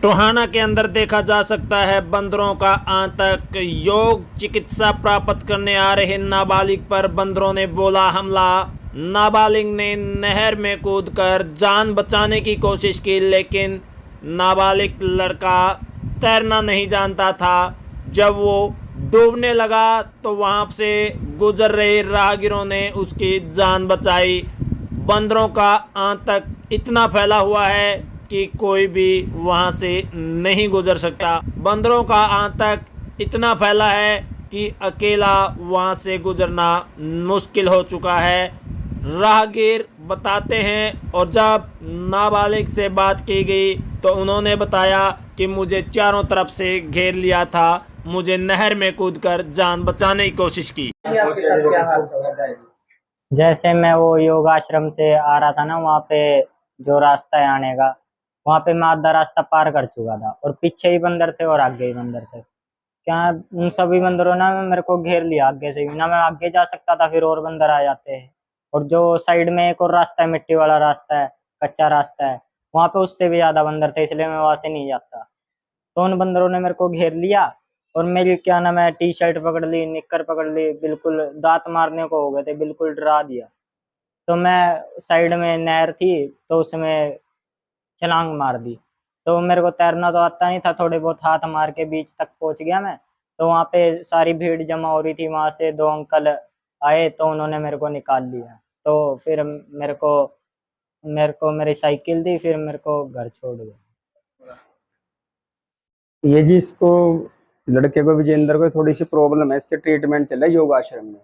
टोहाना के अंदर देखा जा सकता है बंदरों का आतंक। योग चिकित्सा प्राप्त करने आ रहे नाबालिग पर बंदरों ने बोला हमला। नाबालिग ने नहर में कूदकर जान बचाने की कोशिश की, लेकिन नाबालिग लड़का तैरना नहीं जानता था। जब वो डूबने लगा तो वहां से गुजर रहे राहगीरों ने उसकी जान बचाई। बंदरों का आतंक इतना फैला हुआ है कि कोई भी वहां से नहीं गुजर सकता। बंदरों का आतंक इतना फैला है कि अकेला वहां से गुजरना मुश्किल हो चुका है। राहगीर बताते हैं, और जब नाबालिग से बात की गई तो उन्होंने बताया कि मुझे चारों तरफ से घेर लिया था, मुझे नहर में कूदकर जान बचाने की कोशिश की। आपके साथ क्या हादसा हुआ? जैसे मैं वो योग आश्रम से आ रहा था ना, वहाँ पे जो रास्ता है आने का, वहाँ पे मैं आधा रास्ता पार कर चुका था और पीछे ही बंदर थे और आगे ही बंदर थे। क्या उन सभी बंदरों ने मेरे को घेर लिया आगे से, ना मैं आगे जा सकता था, फिर और बंदर आ जाते हैं। और जो साइड में एक और रास्ता है, मिट्टी वाला रास्ता है, कच्चा रास्ता है, वहाँ पे उससे भी ज्यादा बंदर थे, इसलिए मैं वहां से नहीं जाता। तो उन बंदरों ने मेरे को घेर लिया और मेरी क्या नाम है टी शर्ट पकड़ ली, निक्कर पकड़ ली, बिल्कुल दांत मारने को हो गए थे, बिल्कुल डरा दिया। तो मैं साइड में नहर थी तो उसमें छलांग मार दी। तो मेरे को तैरना तो आता नहीं था, थोड़े बहुत हाथ मार के बीच तक पहुंच गया मैं। तो वहाँ पे सारी भीड़ जमा हो रही थी, वहां से दो अंकल आए तो उन्होंने मेरे को निकाल लिया। तो फिर मेरे को मेरी साइकिल दी, फिर मेरे को घर छोड़ गए। ये जी इसको लड़के को विजेंद्र को थोड़ी सी प्रॉब्लम है, इसके ट्रीटमेंट चल रहा है योग आश्रम में।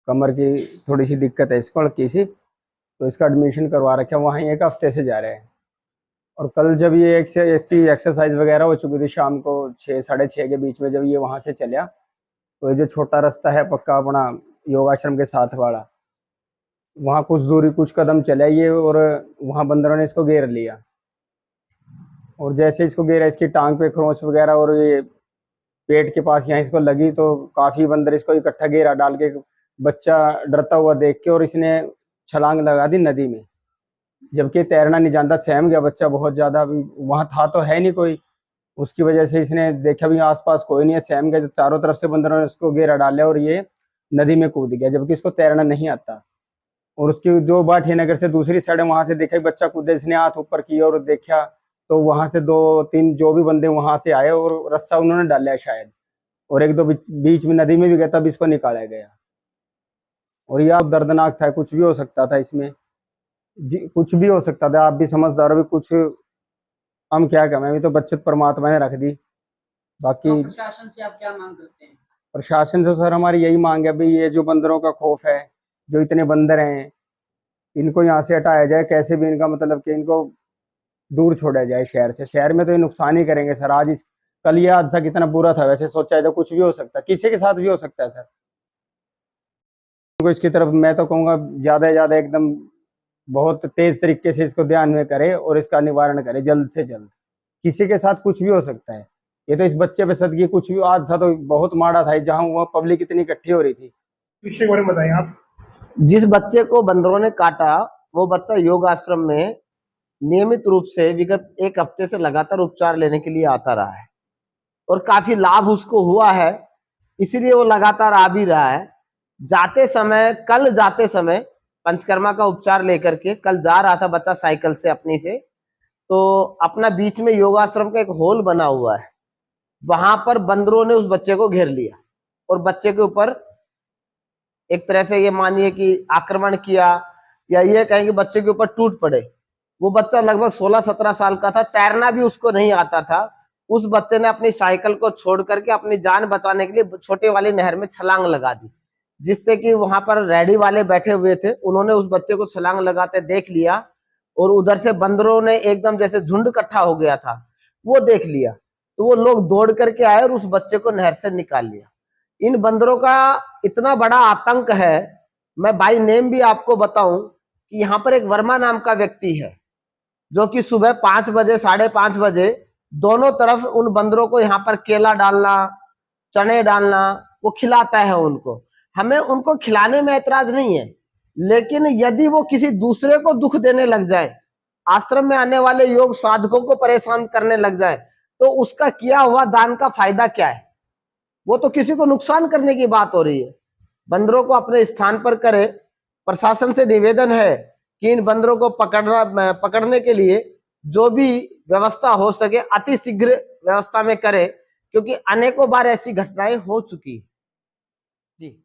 कमर की थोड़ी सी दिक्कत है इसको हल्की सी, तो इसका एडमिशन करवा रखा है, वहाँ 1 हफ्ते से जा रहे हैं। और कल जब ये एक्सरसाइज वगैरह हो चुकी थी शाम को 6 साढ़े 6 के बीच में, जब ये वहाँ से चला तो ये जो छोटा रास्ता है पक्का अपना योग आश्रम के साथ वाला, वहाँ कुछ दूरी कुछ कदम चला ये, और वहाँ बंदरों ने इसको घेर लिया। और जैसे इसको घेरा, इसकी टांग पे खरोंच वगैरह और ये पेट के पास यहाँ इसको लगी, तो काफी बंदर इसको इकट्ठा घेरा डाल के, बच्चा डरता हुआ देख के और इसने छलांग लगा दी नदी में। जबकि तैरना नहीं जानता, सहम गया बच्चा बहुत ज्यादा, अभी वहां था तो है नहीं कोई, उसकी वजह से इसने देखा भी आसपास कोई नहीं है, सहम गया। चारों तरफ से बंदरों ने उसको घेरा डाला और ये नदी में कूद गया, जबकि इसको तैरना नहीं आता। और उसकी जो बाठी नगर से दूसरी साइड वहां से देखा बच्चा कूदा, इसने हाथ ऊपर किया और देखा तो वहां से 2 3 जो भी बंदे वहां से आए और रस्सा उन्होंने डाला है शायद, और एक दो बीच में नदी में भी गया, तब इसको निकाला गया। और यह दर्दनाक था, कुछ भी हो सकता था इसमें जी, कुछ भी हो सकता था। आप भी समझदार हो, भी कुछ हम क्या कहें, अभी तो बचत परमात्मा ने रख दी। बाकी तो प्रशासन से आप क्या मांग करते हैं? प्रशासन से सर हमारी यही मांग है भाई, ये जो बंदरों का खौफ है, जो इतने बंदर हैं, इनको यहाँ से हटाया जाए कैसे भी, इनका मतलब कि इनको दूर छोड़ा जाए शहर से। शहर में तो ये नुकसान ही करेंगे सर। कल ये हादसा कितना बुरा था, वैसे सोचा है तो कुछ भी हो सकता है, किसी के साथ भी हो सकता है सर। तो इसकी तरफ मैं तो कहूँगा ज्यादा से ज्यादा एकदम बहुत तेज तरीके से इसको ध्यान में करे और इसका निवारण करे जल्द से जल्द। किसी के साथ कुछ भी हो सकता है, ये तो इस बच्चे पे सदगी कुछ भी हादसा तो बहुत माड़ा था, जहाँ वह पब्लिक इतनी इकट्ठी हो रही थी। पीछे बारे में बताएं आप। जिस बच्चे को बंदरों ने काटा, वो बच्चा योग आश्रम में नियमित रूप से विगत 1 हफ्ते से लगातार उपचार लेने के लिए आता रहा है और काफी लाभ उसको हुआ है, इसीलिए वो लगातार आ भी रहा है। कल जाते समय पंचकर्मा का उपचार लेकर के कल जा रहा था बच्चा साइकिल से अपनी से, तो अपना बीच में योगाश्रम का एक होल बना हुआ है, वहां पर बंदरों ने उस बच्चे को घेर लिया और बच्चे के ऊपर एक तरह से ये मानिए कि आक्रमण किया, या ये कहें कि बच्चे के ऊपर टूट पड़े। वो बच्चा लगभग 16-17 साल का था, तैरना भी उसको नहीं आता था। उस बच्चे ने अपनी साइकिल को छोड़ करके अपनी जान बचाने के लिए छोटे वाली नहर में छलांग लगा दी, जिससे कि वहां पर रेडी वाले बैठे हुए थे, उन्होंने उस बच्चे को छलांग लगाते देख लिया और उधर से बंदरों ने एकदम जैसे झुंड इकट्ठा हो गया था वो देख लिया, तो वो लोग दौड़ करके आए और उस बच्चे को नहर से निकाल लिया। इन बंदरों का इतना बड़ा आतंक है, मैं बाई नेम भी आपको बताऊं कि यहाँ पर एक वर्मा नाम का व्यक्ति है, जो कि सुबह 5 बजे 5:30 बजे दोनों तरफ उन बंदरों को यहाँ पर केला डालना, चने डालना, वो खिलाता है उनको। हमें उनको खिलाने में ऐतराज नहीं है, लेकिन यदि वो किसी दूसरे को दुख देने लग जाए आश्रम में आने वाले योग साधकों को परेशान करने लग जाए तो उसका किया हुआ दान का फायदा क्या है? वो तो किसी को नुकसान करने की बात हो रही है। बंदरों को अपने स्थान पर करे। प्रशासन से निवेदन है कि इन बंदरों को पकड़ने के लिए जो भी व्यवस्था हो सके अति शीघ्र व्यवस्था में करे, क्योंकि अनेकों बार ऐसी घटनाएं हो चुकी है। जी।